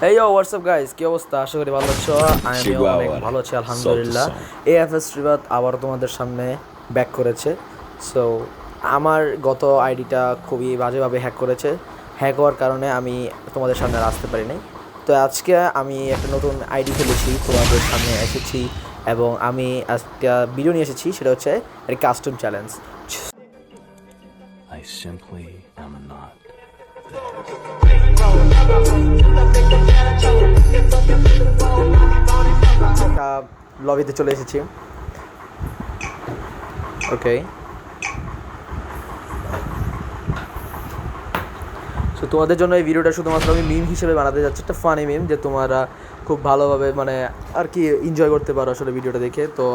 এই WhatsApp guys, কি অবস্থা? আশা করি ভালো আছো। আমিও অনেক ভালো আছি আলহামদুলিল্লাহ। এএফএস রিবাত আবার তোমাদের সামনে ব্যাক করেছে। সো আমার গত আইডিটা খুবই বাজেভাবে হ্যাক করেছে। হ্যাক হওয়ার কারণে আমি তোমাদের সামনে আর আসতে পারি নাই। তো আজকে আমি একটা নতুন আইডি ফেলেছি, তোমাদের সামনে এসেছি এবং আমি একটা ভিডিও নিয়ে এসেছি। সেটা হচ্ছে একটা custom challenge. I simply am not. লবিতে চলে এসেছি। ওকে, সো তোমাদের জন্য এই ভিডিওটা শুধুমাত্র আমি মিম হিসেবে বানাতে যাচ্ছি, একটা ফানি মিম, যে তোমরা খুব ভালোভাবে মানে আর কি এনজয় করতে পারো আসলে ভিডিওটা দেখে। তো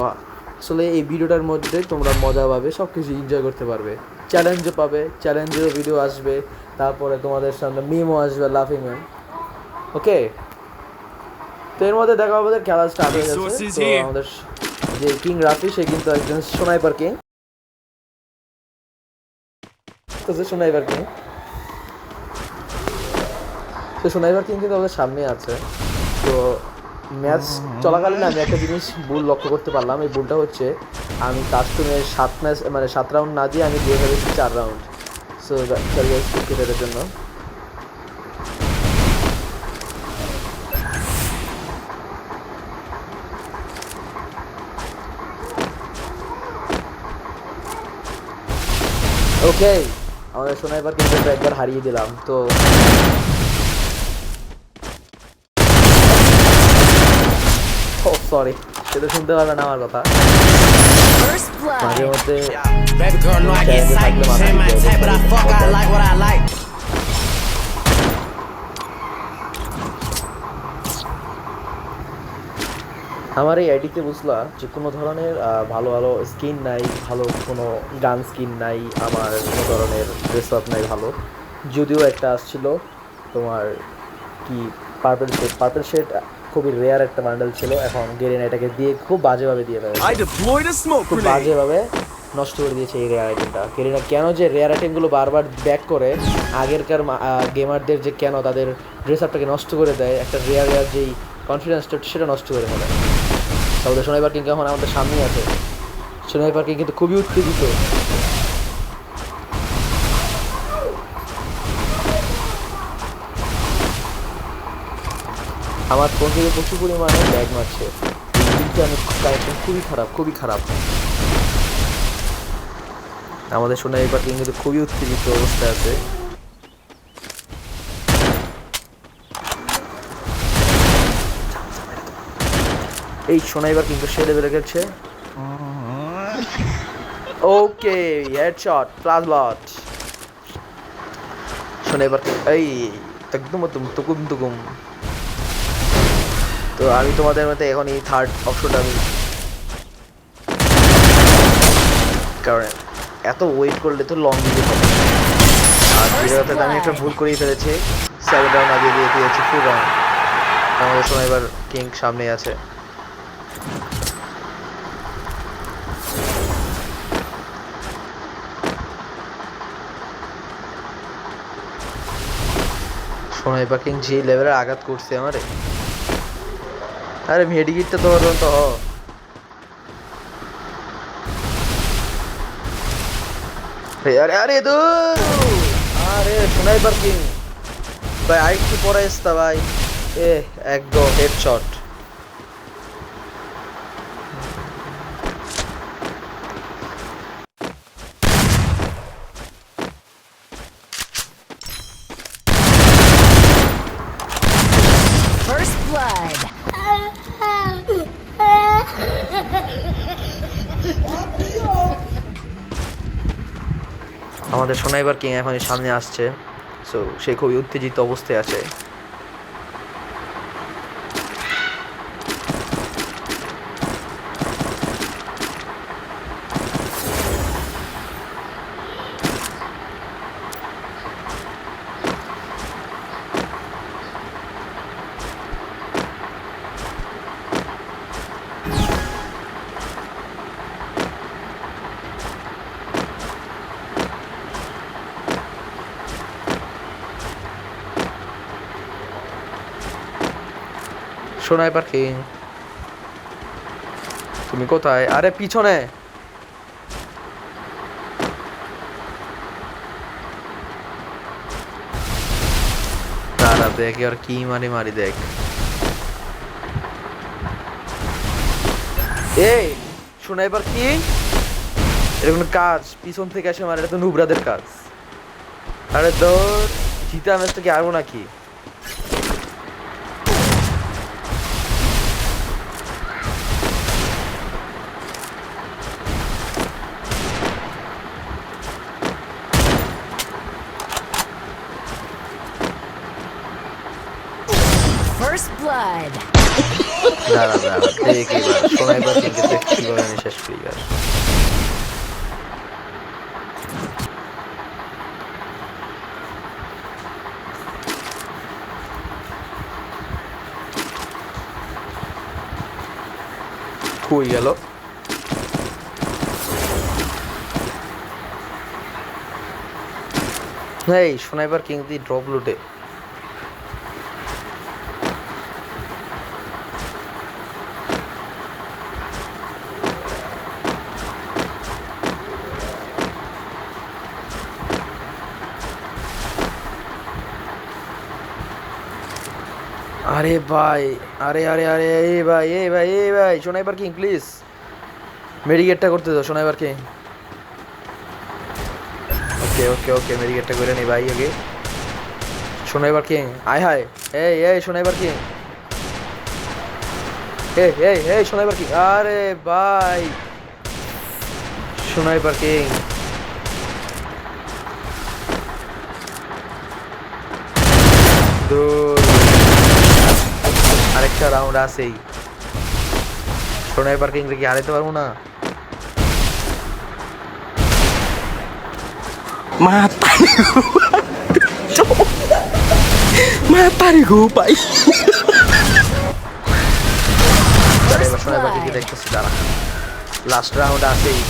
আসলে এই ভিডিওটার মধ্যে তোমরা মজা পাবে, সব কিছু এনজয় করতে পারবে, চ্যালেঞ্জও পাবে, চ্যালেঞ্জেরও ভিডিও আসবে, তারপরে তোমাদের সামনে মিমও আসবে, লাফিং মিম। ওকে, তো এর মধ্যে দেখা আমাদের খেলা স্টার্ট হয়ে যাচ্ছে। তো আমাদের যে কিং রাফি, সে কিন্তু একজন sniper king. Sniper king sniper king কিন্তু আমাদের সামনে আছে। তো ম্যাচ চলাকালীন আমি একটা জিনিস ভুল লক্ষ্য করতে পারলাম। এই ভুলটা হচ্ছে, আমি কাস্টমে 7 রাউন্ড না দিয়ে আমি দিয়ে ফেলেছি 4 রাউন্ড। সো ক্রিকেটের জন্য ওকে, আমাদের সোনাইপার কিন্তু একবার হারিয়ে দিলাম। তো সরি, সে তো শুনতে পারবে না আমার কথা। মাঝে মধ্যে আমার এই আইডিতে বুঝলা যে কোনো ধরনের ভালো ভালো স্কিন নাই, ভালো কোনো গান স্কিন নাই, আমার কোনো ধরনের ড্রেস আপ নাই ভালো। যদিও একটা আসছিল তোমার কি পার্পল শেড খুবই রেয়ার একটা বান্ডেল ছিল। এখন গেরিনা এটাকে দিয়ে খুব বাজেভাবে দিয়ে ফেলে, খুব বাজেভাবে নষ্ট করে দিয়েছে এই রেয়ার আইটেমটা। গেরিনা কেন যে রেয়ার আইটেমগুলো বারবার ব্যাক করে, আগেরকার গেমারদের যে কেন তাদের ড্রেস আপটাকে নষ্ট করে দেয়, একটা রেয়ার যেই কনফিডেন্সটা সেটা নষ্ট করে ফেলে। তাহলে সোনাইপার কিং এখন আমাদের সামনেই আছে। সোনাইপার কিং কিন্তু খুবই উত্তেজিত। আমার ফোন থেকে প্রচুর পরিমাণে ব্যাগ মারছে, কিন্তু আমি খুবই খারাপ, খুবই খারাপ। আমাদের সোনাইপার কিং কিন্তু খুবই উত্তেজিত অবস্থায় আছে। এই সোনাইপার কিন্তু সে লেভেলে গেছে। ওকে, হেডশট, প্লাস লট। সোনাইপার কিং এই একদম তুকুম তুকুম। তো আমি তোমাদের মধ্যে এখন এই থার্ড অপশনটা আমি, কারণ এত ওয়েট করলে তো লং দিতে হবে। আর ভিডিওতে আমি একটা ভুল করেই ফেলেছি, 7 রাউন্ড আগে দিয়ে দিয়েছি ফুল রাউন্ড। আমাদের সোনাইপার কিং সামনে আছে। সোনাইপার কিং যে লেভেলের আঘাত করছে আমারে। আরে মেডিকিটটা তো পর্যন্ত আরে আরে আরে সোনাইপার কিং ভাই আরেকটু পরে আসতা ভাই। একদম হেডশট। First blood. আমাদের সোনাইপার কিং এখন সামনে আসছে। সো সে খুবই উত্তেজিত অবস্থায় আছে। স্নাইপার কিং তুমি কোথায়? আরে পিছনে। দাঁড়া দেখ আর কি মারি দেখ। এই স্নাইপার কিং, এটা কোনো কাজ? পিছন থেকে এসে মারে, এটা তো নুবরাদের কাজ। আরে তোর জিতা ম্যাচটা কি আরো নাকি? First blood. দাঁড়া দেখ এবার স্নাইপার কিংকে দেখ কিভাবে আমি শেষ করি এবার। কই গেল? এই স্নাইপার কিং দি ড্রপ লুটে। আরে ভাই, আরে এই ভাই স্নাইপার কিং প্লিজ মেডিকেটটা করতে দাও স্নাইপার কিং। ওকে মেডিকেটটা করে নি ভাই আগে। স্নাইপার কিং আয় হায়। এই স্নাইপার কিং, এই স্নাইপার কিং, আরে ভাই স্নাইপার কিং। দূর আরেকটা রাউন্ড আছেই। স্নাইপার কিং কি হারাইতে পারবো না? Matari ko pa. Sniper king দেখতেছি, দাঁড়া লাস্ট রাউন্ড আছেই।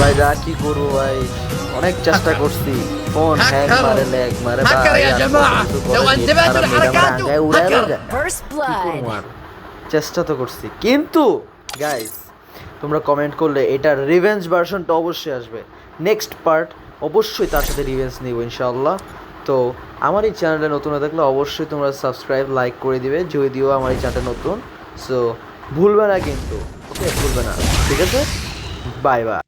ভাই যা কি করবো ভাই, অনেক চেষ্টা করছি, ফোন হ্যাং মারে ল্যাগ মারে ভাই, আর কিছু করে আগায় উড়ায় লাগে। First কি blood. করবো আর? চেষ্টা তো করছি, কিন্তু গাইস তোমরা কমেন্ট করলে এটার রিভেঞ্জ ভার্সনটা অবশ্যই আসবে। নেক্সট পার্ট অবশ্যই তার সাথে রিভেঞ্জ নিব ইনশাআল্লাহ। তো আমার এই চ্যানেলে নতুন হয়ে থাকলে অবশ্যই তোমরা সাবস্ক্রাইব লাইক করে দিবে, যদিও আমার এই চ্যানেলটা নতুন। সো ভুলবে না কিন্তু, ওকে ভুলবে না, ঠিক আছে? Bye bye.